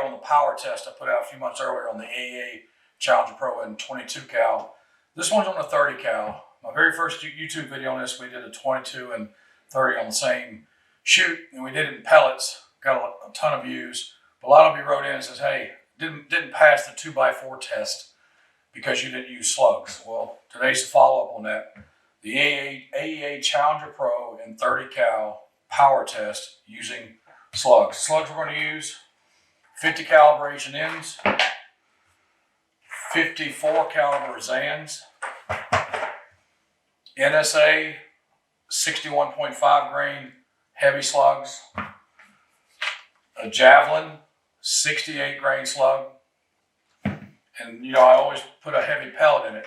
video on the power test I put out a few months earlier on the AEA Challenger Pro in 22 cal. This one's on a 30 cal. My very first YouTube video on this, we did a 22 and 30 on the same shoot, and we did it in pellets. Got a ton of views. But a lot of you wrote in and says, hey, didn't pass the 2x4 test because you didn't use slugs. Well, today's the follow-up on that. The AEA Challenger Pro in 30 cal power test using slugs. Slugs we're going to use 50 calibration ends, 54 caliber Zans, NSA 61.5 grain heavy slugs, a Javelin 68 grain slug, and I always put a heavy pellet in it.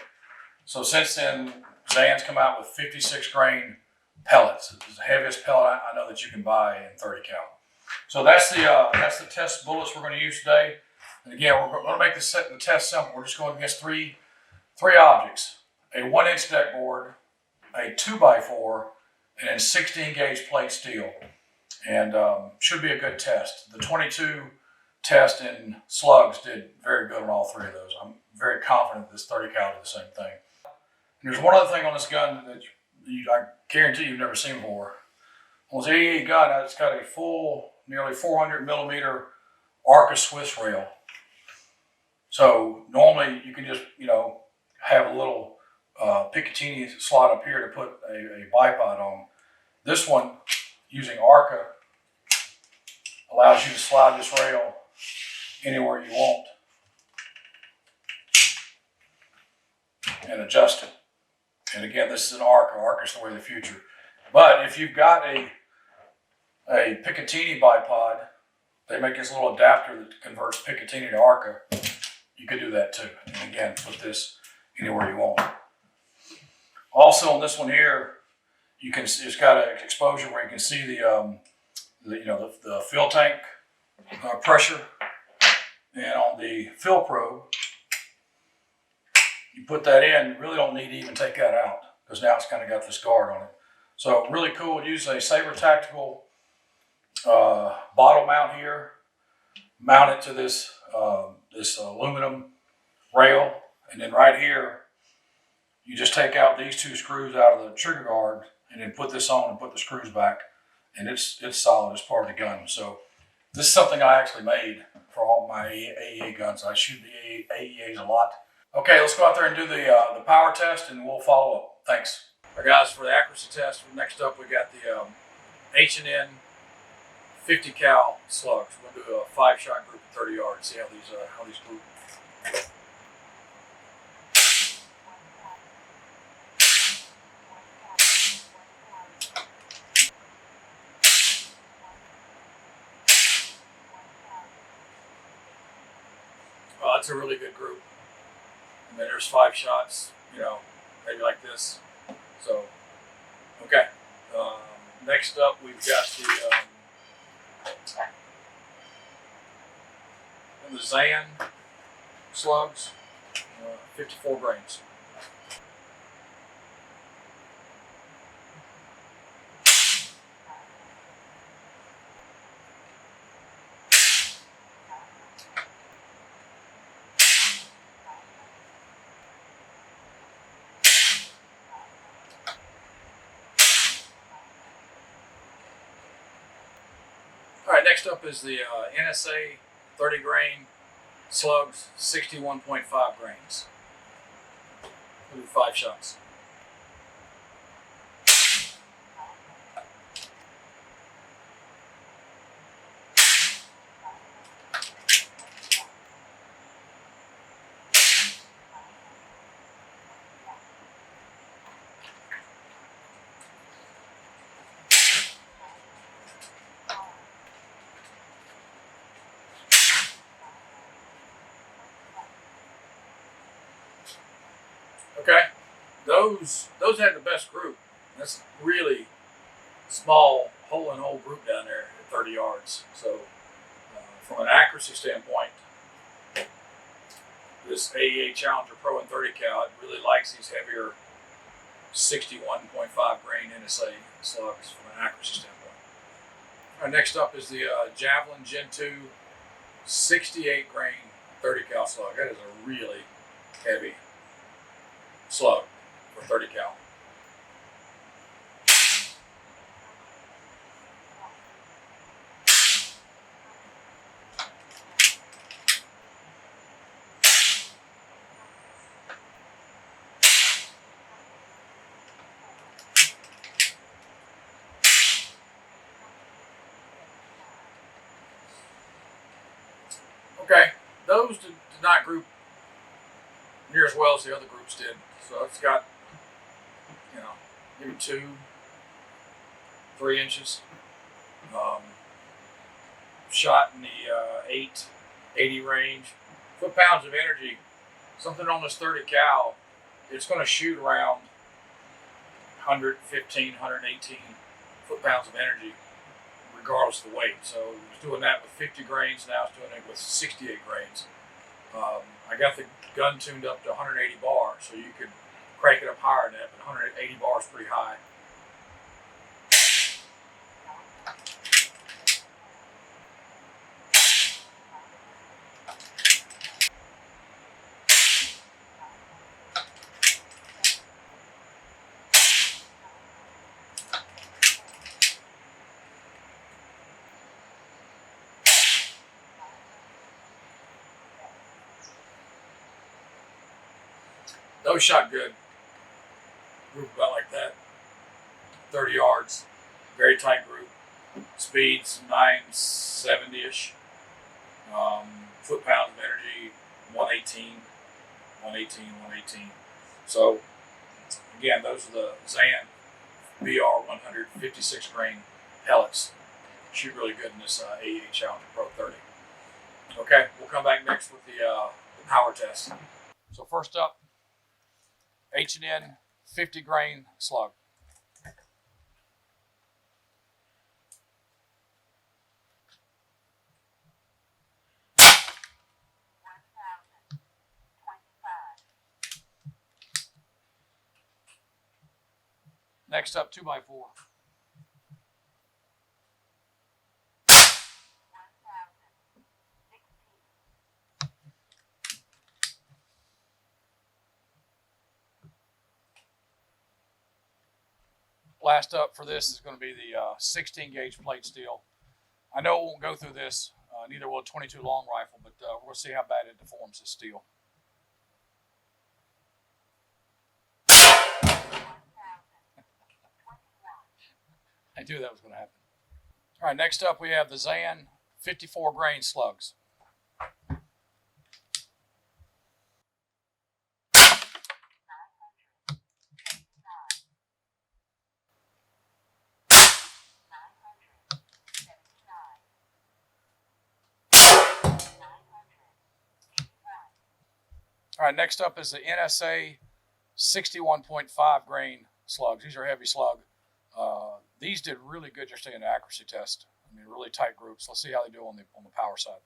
So since then, Zans come out with 56 grain pellets. It's the heaviest pellet I know that you can buy in 30 cal. So that's the test bullets we're going to use today. And again, we're going to make the test simple. We're just going against three objects: a 1-inch deck board, a 2x4, and then 16 gauge plate steel. And should be a good test. The 22 test in slugs did very good on all three of those. I'm very confident this 30 cal did the same thing. And there's one other thing on this gun that I guarantee you've never seen before. On this AEA gun, it's got a full, nearly 400 millimeter Arca Swiss rail. So normally you can just, have a little Picatinny slot up here to put a bipod on. This one, using Arca, allows you to slide this rail anywhere you want and adjust it. And again, this is an Arca. Arca's the way of the future. But if you've got a Picatinny bipod, they make this little adapter that converts Picatinny to Arca. You could do that too. And again, put this anywhere you want. Also on this one here, it's got an exposure where you can see the fill tank pressure. And on the fill probe, you put that in. You really don't need to even take that out because now it's kind of got this guard on it. So really cool. Use a Saber Tactical bottle mount here. Mount it to this aluminum rail, and then right here, you just take out these two screws out of the trigger guard, and then put this on and put the screws back, and it's solid as part of the gun. So this is something I actually made for all my AEA guns. I shoot the AEAs a lot. Okay, let's go out there and do the power test, and we'll follow up. Thanks. All right, guys, for the accuracy test, next up we got the H&N 50 cal slugs. We're going to do a 5-shot group at 30 yards. See how these group. Well, that's a really good group. And then there's 5 shots, maybe like this. So, okay. Next up, we've got the Zan slugs, 54 grains. All right, next up is the NSA 30 grain slugs, 61.5 grains. We'll do 5 shots. Okay, those had the best group. That's a really small hole-in-hole group down there at 30 yards. So from an accuracy standpoint, this AEA Challenger Pro in 30 cal, it really likes these heavier 61.5 grain NSA slugs from an accuracy standpoint. All right, next up is the Javelin Gen 2 68 grain 30 cal slug. That is a really heavy slug for 30 cal. Okay, those did not group near as well as the other groups did. So it's got, you know, maybe 2, 3 inches. Shot in the 880 range. Foot-pounds of energy, something on this 30 cal, it's going to shoot around 115, 118 foot-pounds of energy, regardless of the weight. So it was doing that with 50 grains, now it's doing it with 68 grains. I got the gun tuned up to 180 bar, so you could crank it up higher than that, but 180 bar is pretty high. Those shot good. Group about like that. 30 yards. Very tight group. Speeds 970-ish. Foot-pounds of energy 118. 118. So, again, those are the Zan BR 156 grain pellets. Shoot really good in this AEA Challenger Pro 30. Okay, we'll come back next with the power test. So first up, H&N 50 grain slug. Next up, 2x4. Last up for this is going to be the 16 gauge plate steel. I know it won't go through this, neither will a 22 long rifle, but we're going to see how bad it deforms this steel. I knew that was going to happen. All right, next up we have the Zan 54 grain slugs. All right, next up is the NSA 61.5 grain slugs. These are heavy slug. These did really good just in the accuracy test. I mean, really tight groups. Let's see how they do on the power side.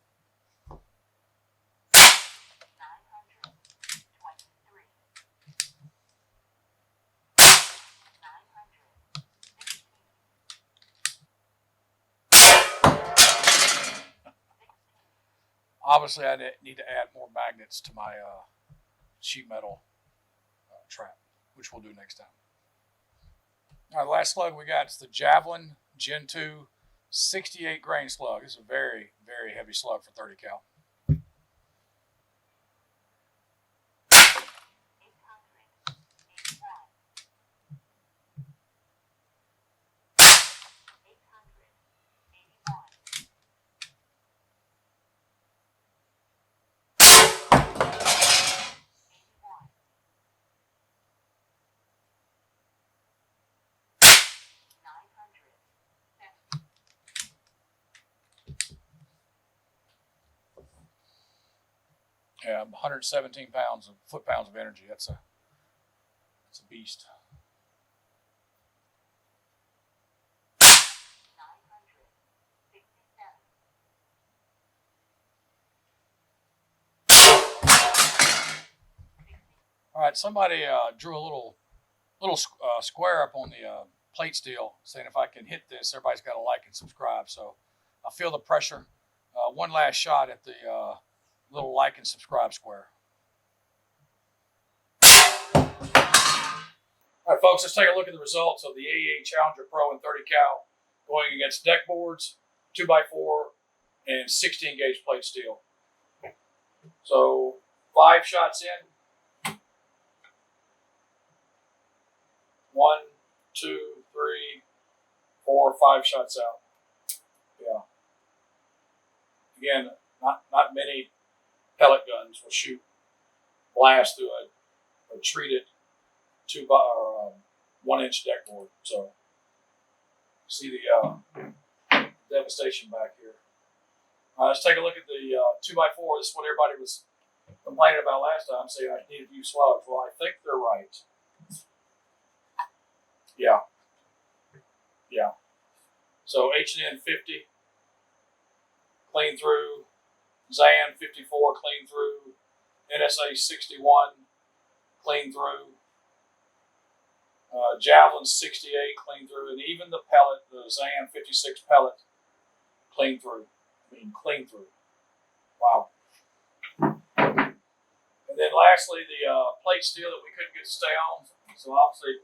Obviously, I need to add more magnets to my sheet metal trap, which we'll do next time. All right, the last slug we got is the Javelin Gen 2 68 grain slug. This is a very, very heavy slug for 30 cal. Yeah, 117 foot-pounds of energy. That's a beast. All right, somebody drew a little square up on the plate steel, saying if I can hit this, everybody's got to like and subscribe. So I feel the pressure. one last shot at the little like and subscribe square. All right, folks, let's take a look at the results of the AEA Challenger Pro and 30 cal going against deck boards, 2x4, and 16 gauge plate steel. So 5 shots in. 1, 2, 3, 4, 5 shots out. Yeah. Again, not many pellet guns will shoot blast through a treated 1-inch deck board. So see the devastation back here. Let's take a look at the 2x4. This is what everybody was complaining about last time, saying I need a few slugs. Well, I think they're right. Yeah. Yeah. So H&N 50, clean through. Zan 54, clean through. NSA 61, clean through. Javelin 68, clean through. And even the pellet, the Zan 56 pellet, clean through. I mean, clean through. Wow. And then lastly, the plate steel that we couldn't get to stay on. So obviously,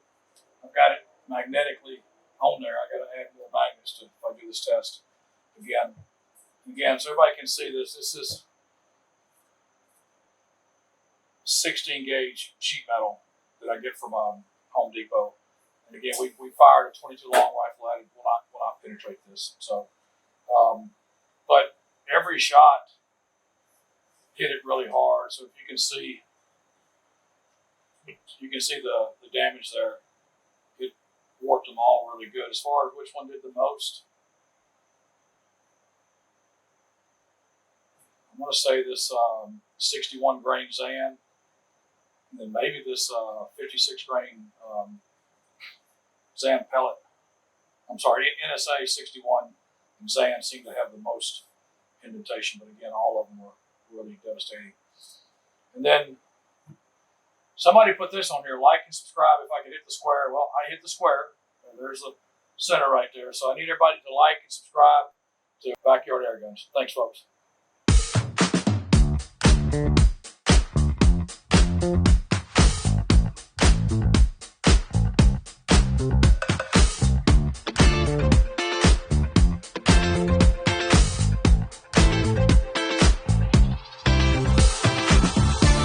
I've got it magnetically on there. I got to add more magnets if I do this test again. So everybody can see this. This is 16 gauge sheet metal that I get from Home Depot. And again, we fired a 22 long rifle at it. Will not penetrate this. So, but every shot hit it really hard. So if you can see the damage there. It warped them all really good. As far as which one did the most, I'm going to say this 61 grain Zan, and then maybe this 56 grain Zan pellet. I'm sorry, NSA 61 and Zan seem to have the most indentation, but again, all of them were really devastating. And then somebody put this on here, like and subscribe if I could hit the square. Well, I hit the square, and there's the center right there. So I need everybody to like and subscribe to Backyard AirGuns. Thanks, folks.